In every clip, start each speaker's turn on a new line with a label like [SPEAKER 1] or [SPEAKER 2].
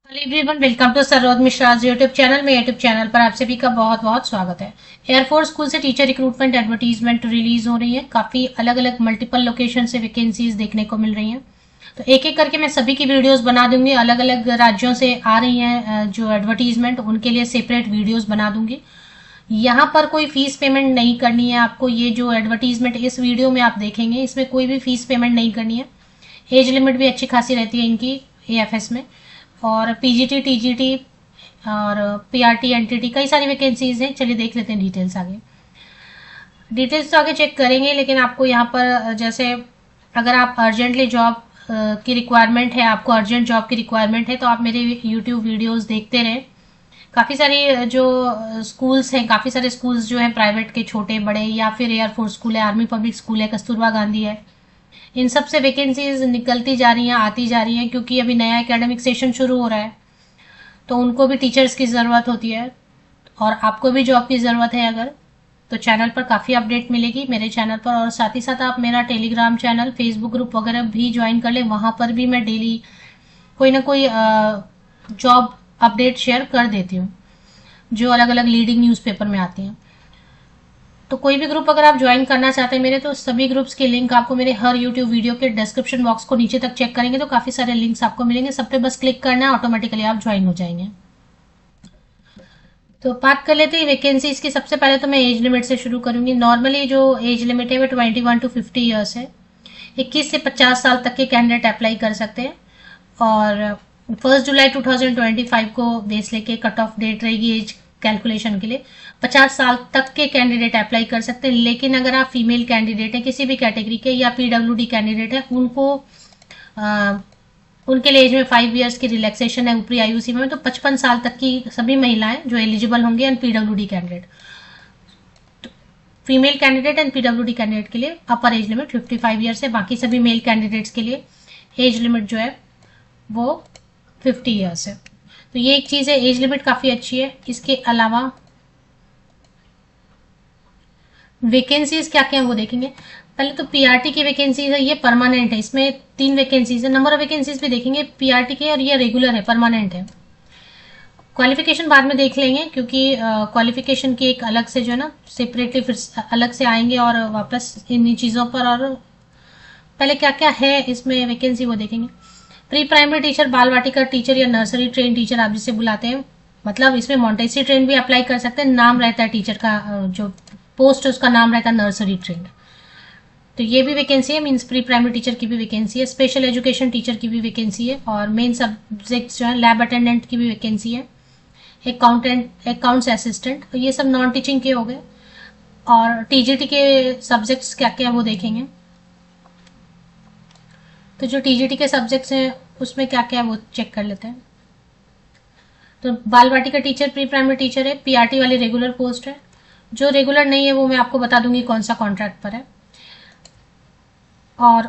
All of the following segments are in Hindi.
[SPEAKER 1] Hello everyone, welcome to Saroj Mishra YouTube channel में। यूट्यूब चैनल पर आप सभी का बहुत बहुत स्वागत है। एयरफोर्स स्कूल से टीचर रिक्रूटमेंट एडवर्टीजमेंट रिलीज हो रही है। काफी अलग अलग मल्टीपल लोकेशन से वैकेंसीज देखने को मिल रही हैं। तो एक एक करके मैं सभी की वीडियोस बना दूंगी। अलग अलग राज्यों से आ रही हैं जो एडवर्टीजमेंट, उनके लिए सेपरेट वीडियोस बना दूंगी। यहाँ पर कोई फीस पेमेंट नहीं करनी है आपको। ये जो एडवर्टीजमेंट इस वीडियो में आप देखेंगे, इसमें कोई भी फीस पेमेंट नहीं करनी है। एज लिमिट भी अच्छी खासी रहती है इनकी एएफएस में। और पीजीटी, टीजीटी और पीआरटी, एनटीटी, कई सारी वैकेंसीज हैं। चलिए देख लेते हैं डिटेल्स आगे। डिटेल्स तो आगे चेक करेंगे, लेकिन आपको यहाँ पर जैसे अगर आप अर्जेंटली जॉब की रिक्वायरमेंट है, आपको अर्जेंट जॉब की रिक्वायरमेंट है, तो आप मेरे यूट्यूब वीडियोस देखते रहें। काफ़ी सारी जो स्कूल्स हैं, काफ़ी सारे स्कूल्स जो हैं प्राइवेट के, छोटे बड़े, या फिर एयरफोर्स स्कूल है, आर्मी पब्लिक स्कूल है, कस्तूरबा गांधी है, इन सब से वैकेंसीज निकलती जा रही हैं, आती जा रही हैं। क्योंकि अभी नया एकेडमिक सेशन शुरू हो रहा है, तो उनको भी टीचर्स की ज़रूरत होती है और आपको भी जॉब की ज़रूरत है अगर, तो चैनल पर काफ़ी अपडेट मिलेगी मेरे चैनल पर। और साथ ही साथ आप मेरा टेलीग्राम चैनल, फेसबुक ग्रुप वगैरह भी ज्वाइन कर लें। वहाँ पर भी मैं डेली कोई ना कोई जॉब अपडेट शेयर कर देती हूँ, जो अलग अलग लीडिंग न्यूज़पेपर में आती हैं। तो कोई भी ग्रुप अगर आप ज्वाइन करना चाहते हैं मेरे, तो सभी ग्रुप्स के लिंक आपको मेरे हर यूट्यूब वीडियो के डिस्क्रिप्शन बॉक्स को नीचे तक चेक करेंगे तो काफ़ी सारे लिंक्स आपको मिलेंगे। सब पे बस क्लिक करना है, ऑटोमेटिकली आप ज्वाइन हो जाएंगे। तो बात कर लेते हैं वैकेंसीज की। सबसे पहले तो मैं एज लिमिट से शुरू करूंगी। नॉर्मली जो एज लिमिट है वो 21 to 50 ईयर्स है। 21 से 50 साल तक के कैंडिडेट अप्लाई कर सकते हैं। और 1 जुलाई 2025 को बेस लेके कट ऑफ डेट रहेगी एज कैलकुलेशन के लिए। 50 साल तक के कैंडिडेट अप्लाई कर सकते हैं। लेकिन अगर आप फीमेल कैंडिडेट हैं, किसी भी कैटेगरी के, या पीडब्ल्यूडी कैंडिडेट है, उनको उनके लिए एज में 5 ईयर्स की रिलैक्सेशन है ऊपरी आयु सीमा में। तो 55 साल तक की सभी महिलाएं जो एलिजिबल होंगे and PWD candidate, female candidate and PWD candidate के लिए अपर एज लिमिट 55 ईयर्स है। बाकी सभी मेल कैंडिडेट्स के लिए एज लिमिट जो है वो 50 ईयर्स है। तो ये एक चीज़ है, एज लिमिट काफ़ी अच्छी है। इसके अलावा वैकेंसीज क्या क्या है वो देखेंगे। पहले तो पीआरटी की वैकेंसीज है, ये परमानेंट है। इसमें 3 वैकेंसीज है। नंबर ऑफ वैकेंसीज भी देखेंगे पीआरटी के, और ये रेगुलर है, परमानेंट है। क्वालिफिकेशन बाद में देख लेंगे, क्योंकि क्वालिफिकेशन की एक अलग से जो है ना, सेपरेटली फिर अलग से आएंगे और वापस इन चीज़ों पर। और पहले क्या क्या है इसमें वैकेंसी वो देखेंगे। प्री प्राइमरी टीचर, बाल वाटिका टीचर या नर्सरी ट्रेन टीचर आप जिसे बुलाते हैं, मतलब इसमें मॉन्टेसरी ट्रेन भी अप्लाई कर सकते हैं। नाम रहता है टीचर का, जो पोस्ट उसका नाम रहता है नर्सरी ट्रेन। तो ये भी वैकेंसी है, मीन्स प्री प्राइमरी टीचर की भी वैकेंसी है। स्पेशल एजुकेशन टीचर की भी वैकेंसी है। और मेन सब्जेक्ट्स जो है, लैब अटेंडेंट की भी वैकेंसी है। अकाउंट्स असिस्टेंट, तो ये सब नॉन टीचिंग के हो गए। और टीजीटी के सब्जेक्ट्स क्या क्या वो देखेंगे। तो जो टीजीटी के सब्जेक्ट्स हैं उसमें क्या क्या है वो चेक कर लेते हैं। तो बाल वाटिका टीचर प्री प्राइमरी टीचर है। पीआरटी वाली रेगुलर पोस्ट है। जो रेगुलर नहीं है वो मैं आपको बता दूंगी कौन सा कॉन्ट्रैक्ट पर है। और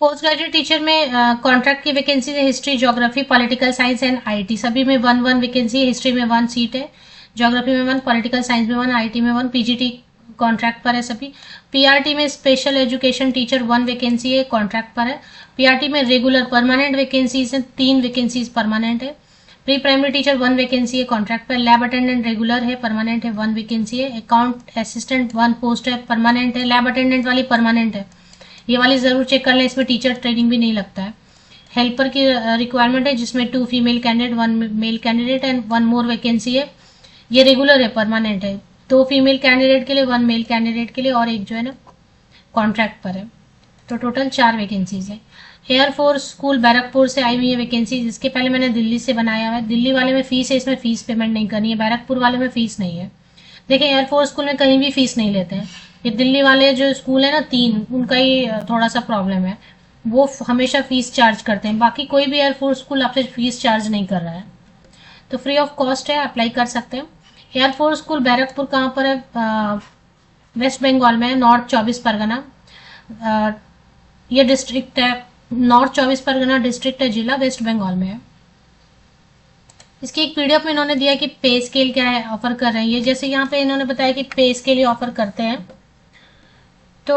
[SPEAKER 1] पोस्ट ग्रेजुएट टीचर में कॉन्ट्रैक्ट की वैकेंसी है। History, geography, political science and IT, सभी में 1-1 वैकेंसी है। हिस्ट्री में 1 सीट है, ज्योग्राफी में 1, पॉलिटिकल साइंस में 1, आईटी में 1। पीजीटी कॉन्ट्रैक्ट पर है सभी। पीआरटी में स्पेशल एजुकेशन टीचर 1 वैकेंसी है, कॉन्ट्रैक्ट पर है। पीआरटी में रेगुलर परमानेंट वैकेंसीज है, 3 वैकेंसीज परमानेंट है। प्री प्राइमरी टीचर 1 वैकेंसी है, कॉन्ट्रैक्ट पर। लैब अटेंडेंट रेगुलर है, परमानेंट है, 1 वैकेंसी है। अकाउंट असिस्टेंट 1 पोस्ट है, परमानेंट है। लैब अटेंडेंट वाली परमानेंट है, ये वाली जरूर चेक कर लें, इसमें टीचर ट्रेनिंग भी नहीं लगता है। हेल्पर की रिक्वायरमेंट है, जिसमें 2 female candidate, 1 male candidate and 1 more vacancy है। ये रेगुलर है, परमानेंट है। 2 फीमेल कैंडिडेट के लिए, 1 मेल कैंडिडेट के लिए, और एक जो है ना कॉन्ट्रैक्ट पर है। तो टोटल 4 वैकेंसीज है। एयरफोर्स स्कूल बैरकपुर से आई हुई है वैकेंसी। इसके पहले मैंने दिल्ली से बनाया हुआ है। दिल्ली वाले में फीस है, इसमें फीस पेमेंट नहीं करनी है। बैरकपुर वाले में फीस नहीं है। देखिए, एयरफोर्स स्कूल में कहीं भी फीस नहीं लेते हैं। ये दिल्ली वाले जो स्कूल है ना, 3, उनका ही थोड़ा सा प्रॉब्लम है। वो हमेशा फीस चार्ज करते हैं। बाकी कोई भी एयरफोर्स स्कूल आपसे फीस चार्ज नहीं कर रहा है, तो फ्री ऑफ कॉस्ट है, अप्लाई कर सकते हैं। एयरफोर्स स्कूल बैरकपुर कहाँ पर है? वेस्ट बंगाल में है, नॉर्थ 24 परगना। ये डिस्ट्रिक्ट है, नॉर्थ 24 परगना डिस्ट्रिक्ट है, जिला वेस्ट बंगाल में है। इसकी एक पीडीएफ में इन्होंने दिया कि पे स्केल क्या है, ऑफर कर रहे हैं ये। जैसे यहाँ पे इन्होंने बताया कि पे स्केल ही ऑफर करते हैं। तो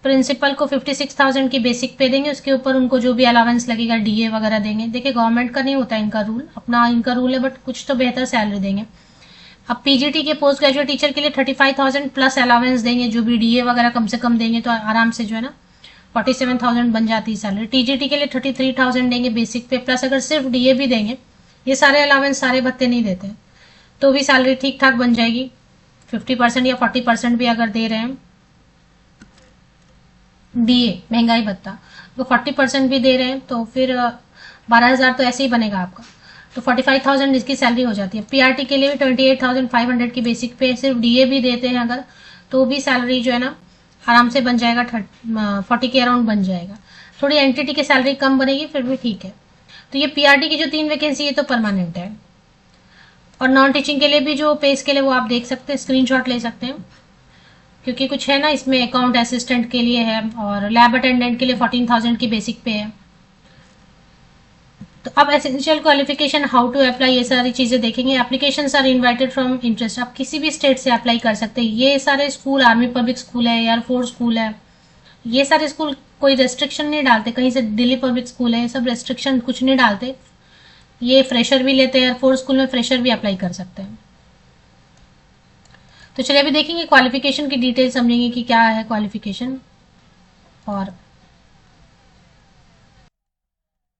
[SPEAKER 1] प्रिंसिपल को 56,000 की बेसिक पे देंगे, उसके ऊपर उनको जो भी अलावेंस लगेगा डीए वगैरह देंगे। देखिए गवर्नमेंट का नहीं होता इनका रूल, अपना इनका रूल है, बट कुछ तो बेहतर सैलरी देंगे। अब पीजीटी के पोस्ट ग्रेजुएट टीचर के लिए 35,000 प्लस अलावेंस देंगे, जो भी डीए वगैरह कम से कम देंगे तो आराम से जो है ना 47,000 बन जाती है सैलरी। टीजीटी के लिए 33,000 देंगे बेसिक पे, प्लस अगर सिर्फ डीए भी देंगे, ये सारे अलावेंस सारे भत्ते नहीं देते, तो भी सैलरी ठीक ठाक बन जाएगी। 50% या 40% भी अगर दे रहे हैं डीए महंगाई भत्ता, तो 40% भी दे रहे हैं, तो फिर 12,000 तो ऐसे ही बनेगा आपका, तो 45,000 इसकी सैलरी हो जाती है। पीआरटी के लिए भी 28,500 की बेसिक पे, सिर्फ डीए भी देते हैं अगर, तो भी सैलरी जो है ना आराम से बन जाएगा, 40 के अराउंड बन जाएगा। थोड़ी एनटीटी की सैलरी कम बनेगी, फिर भी ठीक है। तो ये पीआरटी की जो 3 वैकेंसी है तो परमानेंट है। और नॉन टीचिंग के लिए भी जो पे स्केल है वो आप देख सकते हैं, स्क्रीनशॉट ले सकते हैं, क्योंकि कुछ है ना इसमें, अकाउंट असिस्टेंट के लिए है और लैब अटेंडेंट के लिए 14,000 की बेसिक पे है। तो अब essential qualification, how to apply, ये सारी चीजें देखेंगे। Applications are invited from interest, आप किसी भी स्टेट से अप्लाई कर सकते हैं। ये सारे स्कूल आर्मी पब्लिक स्कूल है, एयरफोर्स स्कूल है, ये सारे स्कूल कोई रेस्ट्रिक्शन नहीं डालते, कहीं से दिल्ली पब्लिक स्कूल है, ये सब रेस्ट्रिक्शन कुछ नहीं डालते। ये फ्रेशर भी लेते हैं, एयरफोर्स स्कूल में फ्रेशर भी अप्लाई कर सकते हैं। तो चलिए अभी देखेंगे क्वालिफिकेशन की डिटेल, समझेंगे कि क्या है क्वालिफिकेशन। और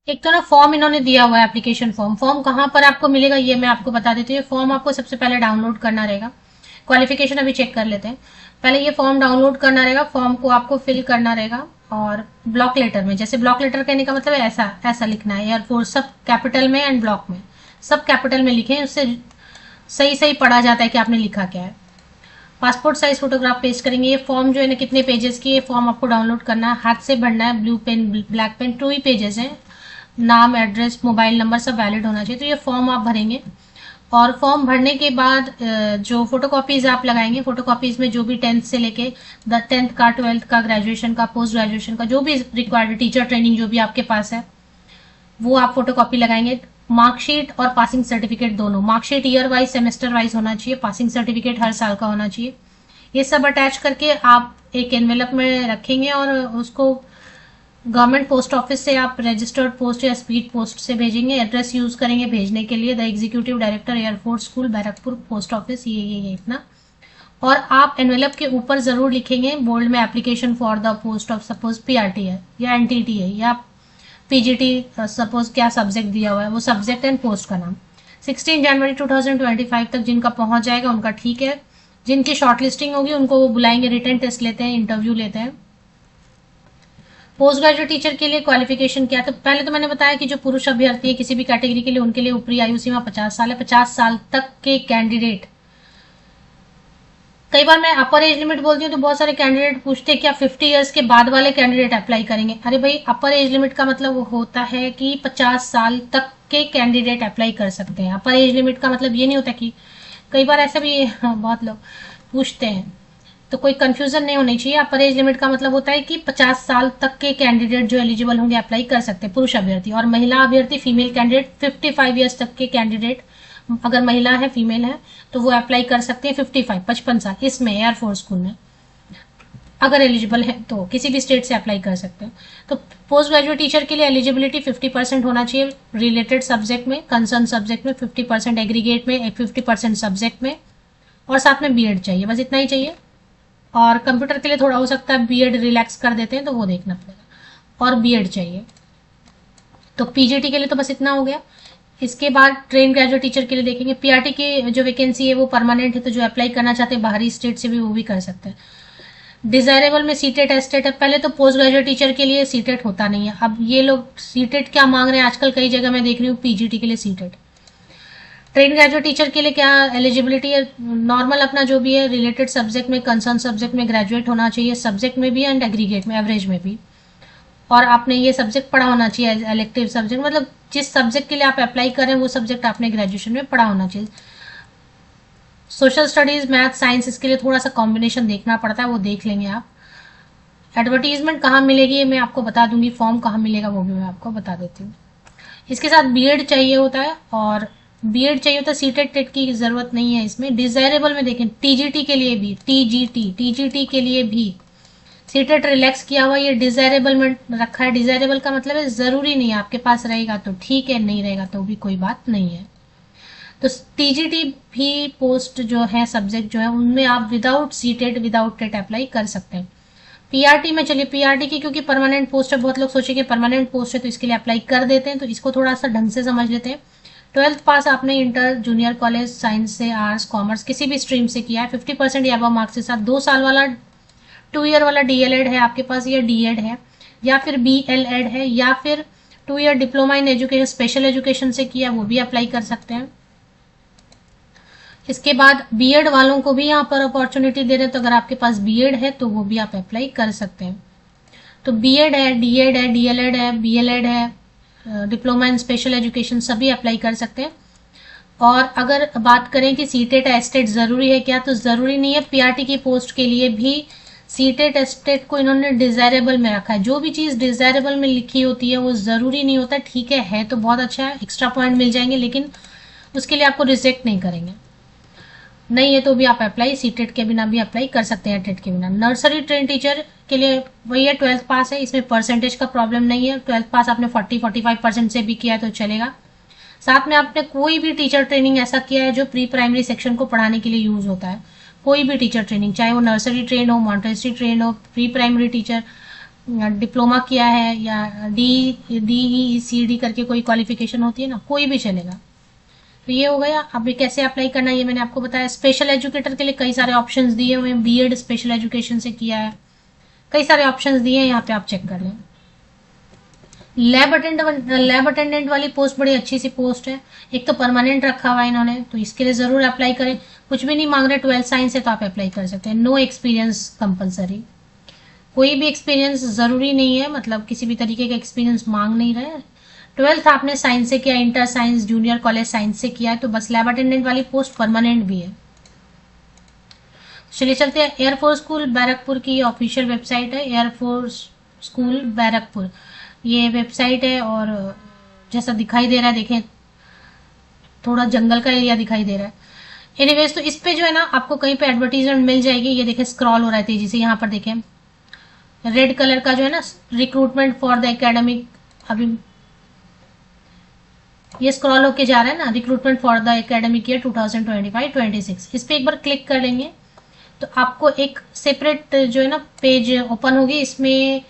[SPEAKER 1] एक तो ना फॉर्म इन्होंने दिया हुआ है, एप्लीकेशन फॉर्म। फॉर्म कहाँ पर आपको मिलेगा ये मैं आपको बता देती हूँ। फॉर्म आपको सबसे पहले डाउनलोड करना रहेगा। क्वालिफिकेशन अभी चेक कर लेते हैं। पहले ये फॉर्म डाउनलोड करना रहेगा, फॉर्म को आपको फिल करना रहेगा और ब्लॉक लेटर में, जैसे ब्लॉक लेटर कहने का मतलब ऐसा ऐसा लिखना है, एयरफोर्स सब कैपिटल में एंड ब्लॉक में सब कैपिटल में लिखें, उससे सही सही पढ़ा जाता है कि आपने लिखा क्या है। पासपोर्ट साइज फोटोग्राफ पेस्ट करेंगे। ये फॉर्म जो है ना कितने पेजेस की, ये फॉर्म आपको डाउनलोड करना है, हाथ से भरना है, ब्लू पेन ब्लैक पेन, 2 ही पेजेस हैं। नाम, एड्रेस, मोबाइल नंबर सब वैलिड होना चाहिए। तो ये फॉर्म आप भरेंगे और फॉर्म भरने के बाद जो फोटोकॉपीज आप लगाएंगे, फोटोकॉपीज में जो भी 10th से लेके 10th का, 12th का, ग्रेजुएशन का, पोस्ट ग्रेजुएशन का जो भी रिक्वायर्ड, टीचर ट्रेनिंग जो भी आपके पास है वो आप फोटोकॉपी लगाएंगे। मार्कशीट और पासिंग सर्टिफिकेट दोनों, marksheet year wise semester wise होना चाहिए, पासिंग सर्टिफिकेट हर साल का होना चाहिए। ये सब अटैच करके आप एक एनवेलप में रखेंगे और उसको गवर्नमेंट पोस्ट ऑफिस से आप रजिस्टर्ड पोस्ट या स्पीड पोस्ट से भेजेंगे। एड्रेस यूज करेंगे भेजने के लिए, the executive director, air force school, Barrackpore post office, ये इतना। और आप एनवेलप के ऊपर जरूर लिखेंगे बोल्ड में, application for the post of, suppose PRT है या एनटीटी है या पीजीटी, सपोज क्या सब्जेक्ट दिया हुआ है वो सब्जेक्ट एंड पोस्ट का नाम। 16 जनवरी 2025 तक जिनका पहुंच जाएगा उनका ठीक है। जिनकी शॉर्टलिस्टिंग होगी उनको वो बुलाएंगे, रिटन टेस्ट लेते हैं, इंटरव्यू लेते हैं। पोस्ट ग्रेजुएट टीचर के लिए क्वालिफिकेशन क्या, तो पहले तो मैंने बताया कि जो पुरुष अभ्यर्थी है किसी भी कैटेगरी के लिए, उनके लिए ऊपरी आयु सीमा 50 साल है। 50 साल तक के कैंडिडेट, कई बार मैं अपर एज लिमिट बोलती हूँ तो बहुत सारे कैंडिडेट पूछते हैं क्या 50 इयर्स के बाद वाले कैंडिडेट अप्लाई करेंगे। अरे भाई, अपर एज लिमिट का मतलब वो होता है कि 50 साल तक के कैंडिडेट अप्लाई कर सकते हैं। अपर एज लिमिट का मतलब ये नहीं होता कि, कई बार ऐसा भी बहुत लोग पूछते हैं, तो कोई कंफ्यूजन नहीं होनी चाहिए। अपर एज लिमिट का मतलब होता है कि 50 साल तक के कैंडिडेट जो एलिजिबल होंगे अप्लाई कर सकते हैं, पुरुष अभ्यर्थी। और महिला अभ्यर्थी, फीमेल कैंडिडेट, 55 ईयर्स तक के कैंडिडेट, अगर महिला है, फीमेल है, तो वो अप्लाई कर सकते हैं 55 साल, इसमें एयरफोर्स स्कूल में अगर एलिजिबल है तो किसी भी स्टेट से अप्लाई कर सकते हैं। तो पोस्ट ग्रेजुएट टीचर के लिए एलिजिबिलिटी 50% होना चाहिए रिलेटेड सब्जेक्ट में, कंसर्न सब्जेक्ट में 50%, एग्रीगेट में 50% सब्जेक्ट में, और साथ में बीएड चाहिए, बस इतना ही चाहिए। और कंप्यूटर के लिए थोड़ा हो सकता है बीएड रिलैक्स कर देते हैं तो वो देखना पड़ेगा, और बीएड चाहिए। तो पीजीटी के लिए तो बस इतना हो गया। इसके बाद ट्रेन ग्रेजुएट टीचर के लिए देखेंगे। पीआरटी की जो वैकेंसी है वो परमानेंट है, तो जो अप्लाई करना चाहते हैं बाहरी स्टेट से भी वो भी कर सकते हैं। डिजायरेबल में सीटेट एस्टेट है। पहले तो पोस्ट ग्रेजुएट टीचर के लिए सीटेट होता नहीं है, अब ये लोग सीटेट क्या मांग रहे हैं आजकल, कई जगह मैं देख रही हूँ पीजीटी के लिए सीटेट। ट्रेन ग्रेजुएट टीचर के लिए क्या एलिजिबिलिटी है, नॉर्मल अपना जो भी है रिलेटेड सब्जेक्ट में, कंसर्न सब्जेक्ट में ग्रेजुएट होना चाहिए, सब्जेक्ट में भी एंड एग्रीगेट में, एवरेज में भी। और आपने ये सब्जेक्ट पढ़ा होना चाहिए, इलेक्टिव सब्जेक्ट, मतलब जिस सब्जेक्ट के लिए आप अप्लाई करें वो सब्जेक्ट आपने ग्रेजुएशन में पढ़ा होना चाहिए। सोशल स्टडीज, मैथ, साइंस, इसके लिए थोड़ा सा कॉम्बिनेशन देखना पड़ता है, वो देख लेंगे आप। एडवर्टीजमेंट कहाँ मिलेगी ये मैं आपको बता दूंगी, फॉर्म कहाँ मिलेगा वो भी मैं आपको बता देती हूँ। इसके साथ बीएड चाहिए होता है, और बीएड चाहिए होता है, सीटेट टेट की जरूरत नहीं है इसमें। डिजायरेबल में देखें टीजीटी के लिए भी, टीजीटी के लिए भी सीटेट रिलैक्स किया हुआ, ये डिजायरेबल में रखा है। डिजायरेबल का मतलब है जरूरी नहीं है, आपके पास रहेगा तो ठीक है, नहीं रहेगा तो भी कोई बात नहीं है। तो टीजीटी भी पोस्ट जो है, सब्जेक्ट जो है, उनमें आप without CTET without TET apply कर सकते हैं। पीआरटी में चलिए, पीआरटी की क्योंकि परमानेंट पोस्ट है, बहुत लोग सोचेंगे परमानेंट पोस्ट है तो इसके लिए अप्लाई कर देते हैं, तो इसको थोड़ा सा ढंग से समझ लेते हैं। 12th पास आपने इंटर, जूनियर कॉलेज, साइंस से, आर्ट्स, कॉमर्स, किसी भी स्ट्रीम से किया है, 50% या अबव मार्क्स के साथ 2 साल वाला 2 ईयर वाला डीएलएड है आपके पास, या डीएड है, या फिर बीएलएड है, या फिर 2 year diploma in education, special education से किया, वो भी अप्लाई कर सकते हैं। इसके बाद बीएड वालों को भी यहाँ पर अपॉर्चुनिटी दे रहे हैं, तो अगर आपके पास बीएड है तो वो भी आप अप्लाई कर सकते हैं। तो बीएड है, डीएड है, डीएलएड है, बीएलएड है, डिप्लोमा इन स्पेशल एजुकेशन, सभी अप्लाई कर सकते हैं। और अगर बात करें कि सीटेट एस्टेट जरूरी है क्या, तो जरूरी नहीं है। पीआरटी की पोस्ट के लिए भी सीटेट एस्टेट को इन्होंने डिजायरेबल में रखा है। जो भी चीज डिजायरेबल में लिखी होती है वो जरूरी नहीं होता, ठीक है तो बहुत अच्छा है, एक्स्ट्रा पॉइंट मिल जाएंगे, लेकिन उसके लिए आपको रिजेक्ट नहीं करेंगे। नहीं है तो भी आप अप्लाई सीटेट के बिना भी अप्लाई कर सकते हैं, टेट के बिना। नर्सरी ट्रेन टीचर के लिए वही है, 12th पास है, इसमें परसेंटेज का प्रॉब्लम नहीं है। 12th पास आपने 40-45% से भी किया है तो चलेगा। साथ में आपने कोई भी टीचर ट्रेनिंग ऐसा किया है जो प्री प्राइमरी सेक्शन को पढ़ाने के लिए यूज होता है, कोई भी टीचर ट्रेनिंग, चाहे वो नर्सरी ट्रेन हो, मॉन्टेसरी ट्रेन हो, प्री प्राइमरी टीचर डिप्लोमा किया है, या DECD करके कोई क्वालिफिकेशन होती है ना, कोई भी चलेगा। तो ये हो गया। अब कैसे अप्लाई करना है ये मैंने आपको बताया। स्पेशल एजुकेटर के लिए कई सारे ऑप्शंस दिए हुए हैं, बीएड स्पेशल एजुकेशन से किया है, कई सारे ऑप्शंस दिए हैं, यहाँ पे आप चेक कर लें। लैब अटेंडेंट वाली पोस्ट बड़ी अच्छी सी पोस्ट है, एक तो परमानेंट रखा हुआ है इन्होंने, तो इसके लिए जरूर अप्लाई करें। कुछ भी नहीं मांग रहे, 12th साइंस है तो आप अप्लाई कर सकते हैं। नो एक्सपीरियंस कंपलसरी, कोई भी एक्सपीरियंस जरूरी नहीं है, मतलब किसी भी तरीके का एक्सपीरियंस मांग नहीं रहे। 12th आपने साइंस से किया, inter science, junior college science से किया है, तो बस लैब अटेंडेंट वाली पोस्ट परमानेंट भी है। चलिए चलते हैं। एयरफोर्स स्कूल बैरकपुर की ऑफिशियल वेबसाइट है, एयरफोर्स स्कूल बैरकपुर, ये वेबसाइट है। और जैसा दिखाई दे रहा है, देखें थोड़ा जंगल का एरिया दिखाई दे रहा है। एनीवेज, तो इस पे जो है ना आपको कहीं पे एडवर्टीजमेंट मिल जाएगी। ये देखें स्क्रॉल हो रहा है तेजी से, यहाँ पर देखें रेड कलर का जो है ना, रिक्रूटमेंट फॉर द एकेडमिक, अभी ये स्क्रॉल होके जा रहा है ना, recruitment for the academic year 2025-26। इस पे एक बार क्लिक कर लेंगे तो आपको एक सेपरेट जो है ना पेज ओपन होगी। इसमें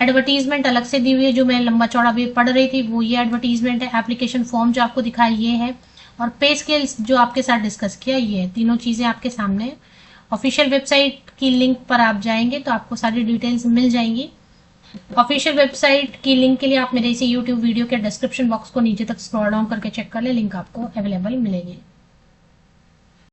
[SPEAKER 1] एडवर्टीजमेंट अलग से दी हुई है, जो मैं लंबा चौड़ा भी पढ़ रही थी वो ये एडवर्टीजमेंट है। एप्लीकेशन फॉर्म जो आपको दिखाया ये है, और पे स्केल्स जो आपके साथ डिस्कस किया ये है। तीनों चीजें आपके सामने। ऑफिशियल वेबसाइट की लिंक पर आप जाएंगे तो आपको सारी डिटेल्स मिल जाएंगी। ऑफिशियल वेबसाइट की लिंक के लिए आप मेरे इसी यूट्यूब वीडियो के डिस्क्रिप्शन बॉक्स को नीचे तक स्क्रॉल डाउन करके चेक कर ले, लिंक आपको अवेलेबल मिलेगी।